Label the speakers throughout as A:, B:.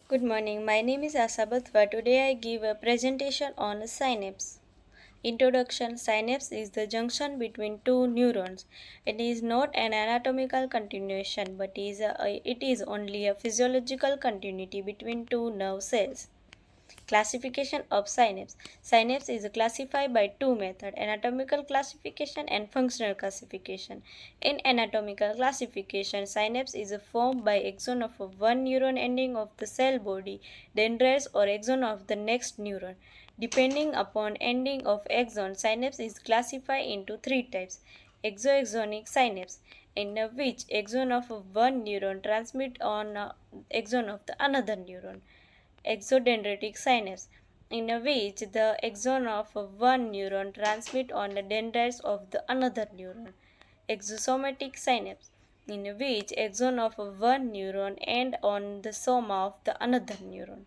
A: Good morning. My name is Asabatwa. Today I give a presentation on synapse. Introduction. Synapse is the junction between two neurons. It is not an anatomical continuation, but it is only a physiological continuity between two nerve cells. Classification of synapse. Synapse is classified by two methods, anatomical classification and functional classification. In anatomical classification, synapse is formed by axon of one neuron ending of the cell body, dendrites or axon of the next neuron. Depending upon ending of axon, synapse is classified into three types. Exoaxonic synapse, in which axon of one neuron transmit on axon of the another neuron. Exodendritic synapse, in which the axon of one neuron transmit on the dendrites of the another neuron. Exosomatic synapse, in which axon of one neuron end on the soma of the another neuron.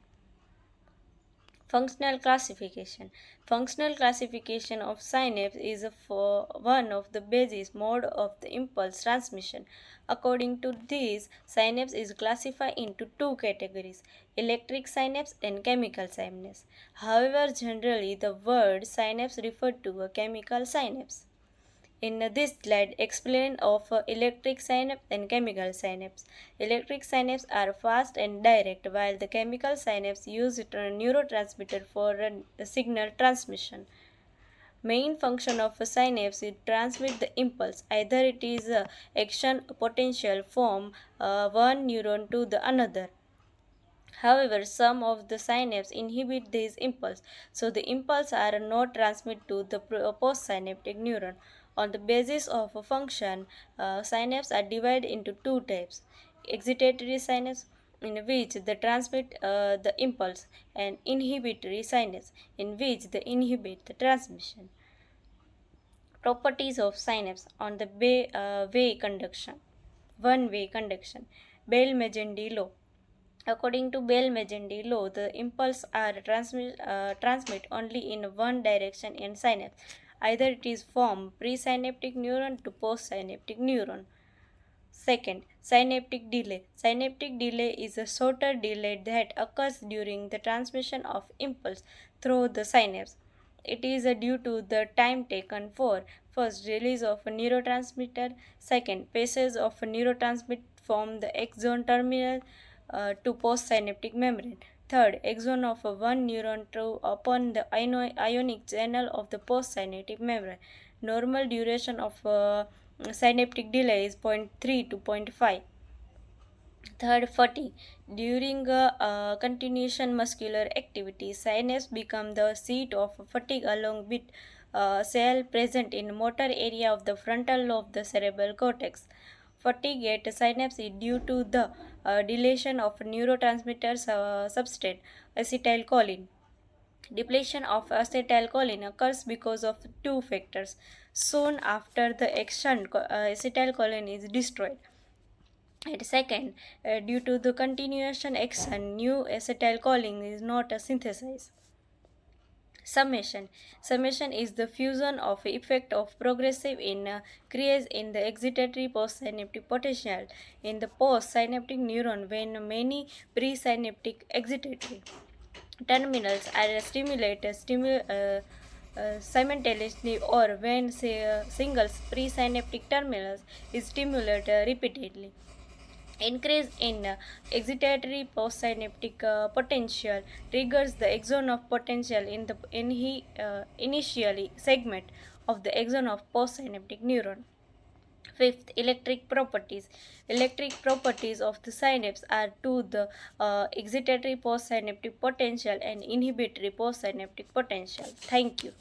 A: Functional classification. Functional classification of synapse is one of the basis mode of the impulse transmission. According to this, synapse is classified into two categories: electric synapse and chemical synapse. However, generally the word synapse refers to a chemical synapse. In this slide, explain of electric synapse and chemical synapse. Electric synapse are fast and direct, while the chemical synapse use a neurotransmitter for signal transmission. Main function of a synapse is transmit the impulse. Either it is action potential from one neuron to the another. However, some of the synapses inhibit this impulse, so the impulse are not transmitted to the postsynaptic neuron. On the basis of a function, synapses are divided into two types: excitatory synapse, in which they transmit the impulse, and inhibitory synapse, in which they inhibit the transmission. Properties of synapse on the way conduction. One-way conduction. Bell-Magendie law. According to Bell-Magendie law, the impulses are transmit only in one direction in synapse. Either it is from presynaptic neuron to postsynaptic neuron. Second, synaptic delay. Synaptic delay is a shorter delay that occurs during the transmission of impulse through the synapse. It is due to the time taken for first release of a neurotransmitter, second passage of a neurotransmitter from the axon terminal to postsynaptic membrane, third axon of one neuron to upon the ionic channel of the postsynaptic membrane. Normal duration of synaptic delay is zero point 0.3 to zero point 0.5. Third, fatigue. During continuation muscular activity, synapse become the seat of fatigue along with cell present in motor area of the frontal lobe of the cerebral cortex. Fatigue at synapse is due to the deletion of neurotransmitters substrate acetylcholine. Depletion of acetylcholine occurs because of two factors. Soon after the action, acetylcholine is destroyed. And second, due to the continuation action, new acetylcholine is not synthesized. Summation. Summation is the fusion of effect of progressive increase in the excitatory postsynaptic potential in the postsynaptic neuron when many presynaptic excitatory terminals are stimulated simultaneously, or when single presynaptic terminals is stimulated repeatedly. Increase in excitatory postsynaptic potential triggers the axon of potential in the initially segment of the axon of postsynaptic neuron. Fifth, electric properties. Electric properties of the synapse are to the excitatory postsynaptic potential and inhibitory postsynaptic potential. Thank you.